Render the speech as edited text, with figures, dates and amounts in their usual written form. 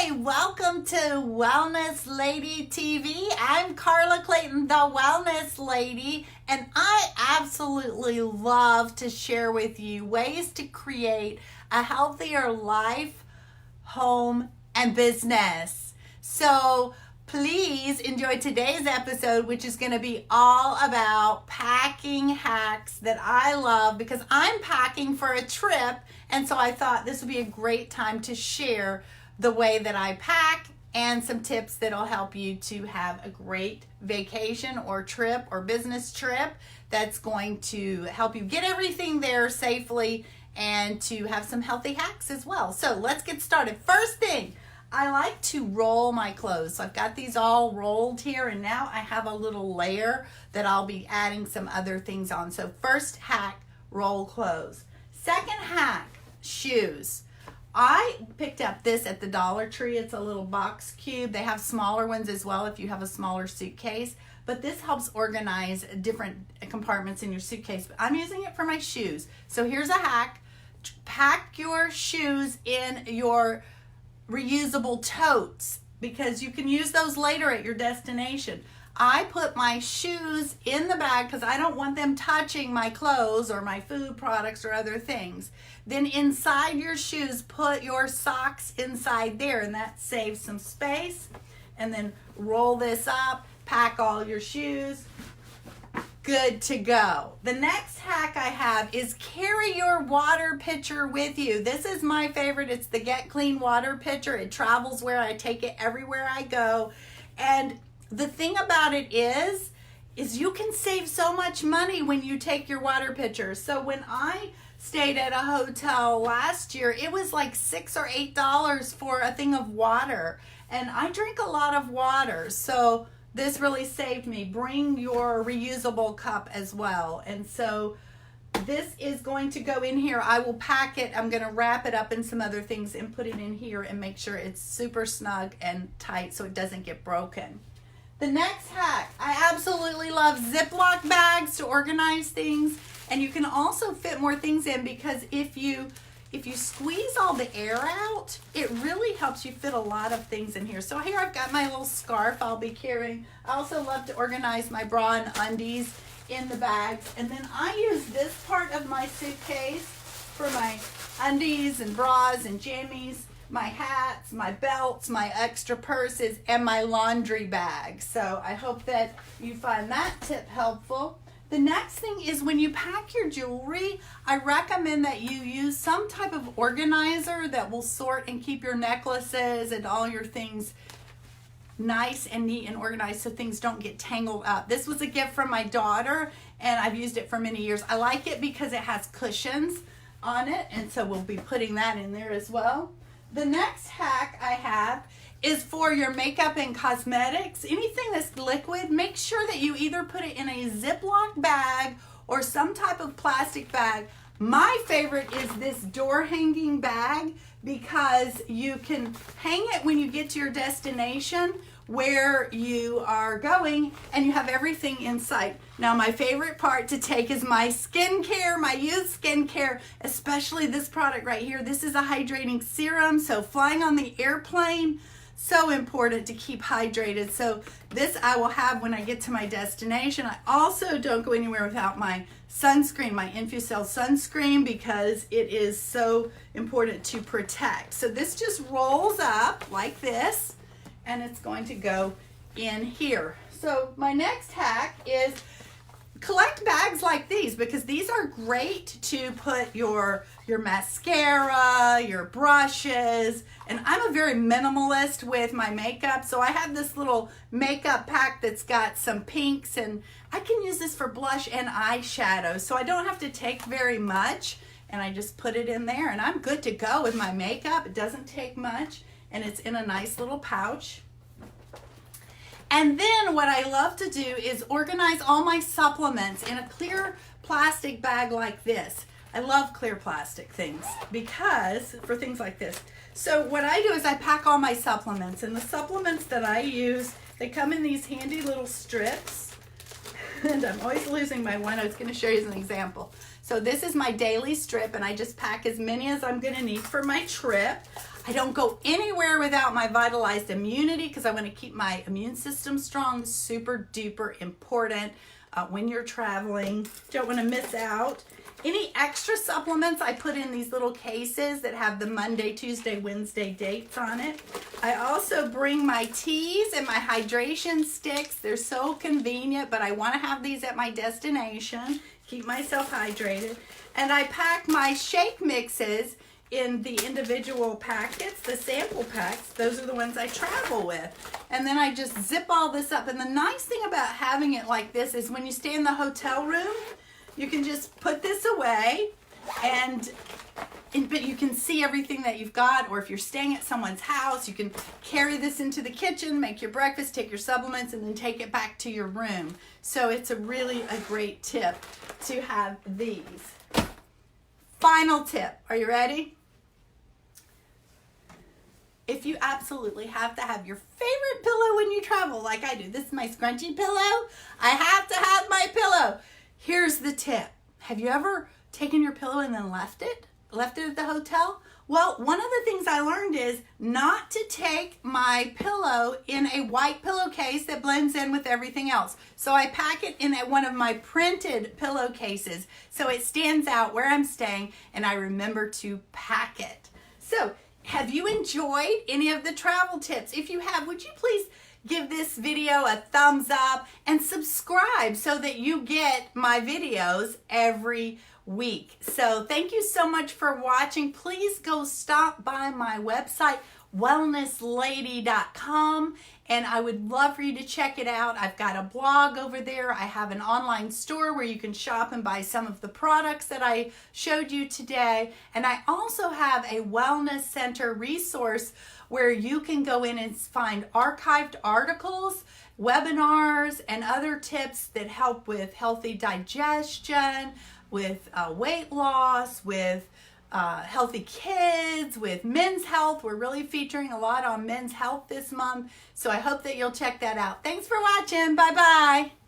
Hi, welcome to Wellness Lady TV. I'm Carla Clayton, the Wellness Lady, and I absolutely love to share with you ways to create a healthier life, home, and business. So please enjoy today's episode, which is going to be all about packing hacks that I love because I'm packing for a trip, and so I thought this would be a great time to share the way that I pack and some tips that'll help you to have a great vacation or trip or business trip that's going to help you get everything there safely and to have some healthy hacks as well. So let's get started. First thing, I like to roll my clothes. So I've got these all rolled here, and now I have a little layer that I'll be adding some other things on. So first hack, roll clothes. Second hack, shoes. I picked up this at the Dollar Tree. It's a little box cube. They have smaller ones as well if you have a smaller suitcase, but this helps organize different compartments in your suitcase. But I'm using it for my shoes. So here's a hack. Pack your shoes in your reusable totes because you can use those later at your destination. I put my shoes in the bag because I don't want them touching my clothes or my food products or other things. Then inside your shoes, put your socks inside there, and that saves some space. And then roll this up, pack all your shoes. Good to go. The next hack I have is carry your water pitcher with you. This is my favorite. It's the Get Clean water pitcher. It travels where I take it everywhere I go. And the thing about it is you can save so much money when you take your water pitcher. So when I stayed at a hotel last year, it was like $6 or $8 for a thing of water. And I drink a lot of water, so this really saved me. Bring your reusable cup as well. And so this is going to go in here. I will pack it. I'm going to wrap it up in some other things and put it in here and make sure it's super snug and tight so it doesn't get broken. The next hack, I absolutely love Ziploc bags to organize things, and you can also fit more things in because if you squeeze all the air out, it really helps you fit a lot of things in here. So here I've got my little scarf I'll be carrying. I also love to organize my bra and undies in the bags, and then I use this part of my suitcase for my undies and bras and jammies, my hats, my belts, my extra purses, and my laundry bag. So I hope that you find that tip helpful. The next thing is when you pack your jewelry, I recommend that you use some type of organizer that will sort and keep your necklaces and all your things nice and neat and organized so things don't get tangled up. This was a gift from my daughter, and I've used it for many years. I like it because it has cushions on it, and so we'll be putting that in there as well. The next hack I have is for your makeup and cosmetics. Anything that's liquid, make sure that you either put it in a Ziploc bag or some type of plastic bag. My favorite is this door hanging bag because you can hang it when you get to your destination where you are going and you have everything inside. Now my favorite part to take is my skincare, my used skincare, especially this product right here. This is a hydrating serum, so flying on the airplane, so important to keep hydrated. So this I will have when I get to my destination. I also don't go anywhere without my sunscreen, my Infusel sunscreen, because it is so important to protect. So this just rolls up like this, and it's going to go in here. So my next hack is collect bags like these because these are great to put your mascara, your brushes, and I'm a very minimalist with my makeup, so I have this little makeup pack that's got some pinks, and I can use this for blush and eyeshadow, so I don't have to take very much, and I just put it in there and I'm good to go with my makeup. It doesn't take much, and it's in a nice little pouch. And then what I love to do is organize all my supplements in a clear plastic bag like this. I love clear plastic things because for things like this. So what I do is I pack all my supplements, and the supplements that I use, they come in these handy little strips. And I'm always losing my one. I was going to show you as an example. So this is my daily strip, and I just pack as many as I'm going to need for my trip. I don't go anywhere without my vitalized immunity because I want to keep my immune system strong. Super duper important when you're traveling. Don't want to miss out. Any extra supplements I put in these little cases that have the Monday, Tuesday, Wednesday dates on it. I also bring my teas and my hydration sticks. They're so convenient, but I want to have these at my destination. Keep myself hydrated. And I pack my shake mixes in the individual packets, the sample packs. Those are the ones I travel with. And then I just zip all this up. And the nice thing about having it like this is when you stay in the hotel room, you can just put this away but you can see everything that you've got. Or if you're staying at someone's house, you can carry this into the kitchen, make your breakfast, take your supplements, and then take it back to your room. So it's a great tip to have these. Final tip. Are you ready? If you absolutely have to have your favorite pillow when you travel, like I do, this is my scrunchy pillow. I have to have my pillow. Here's the tip. Have you ever taken your pillow and then left it at the hotel? Well, one of the things I learned is not to take my pillow in a white pillowcase that blends in with everything else. So I pack it in one of my printed pillowcases so it stands out where I'm staying and I remember to pack it. So, have you enjoyed any of the travel tips? If you have, would you please give this video a thumbs up and subscribe so that you get my videos every week. So thank you so much for watching. Please go stop by my website, wellnesslady.com, and I would love for you to check it out. I've got a blog over there. I have an online store where you can shop and buy some of the products that I showed you today. And I also have a wellness center resource where you can go in and find archived articles, webinars, and other tips that help with healthy digestion, with weight loss, with healthy kids, with men's health. We're really featuring a lot on men's health this month. So I hope that you'll check that out. Thanks for watching. Bye-bye.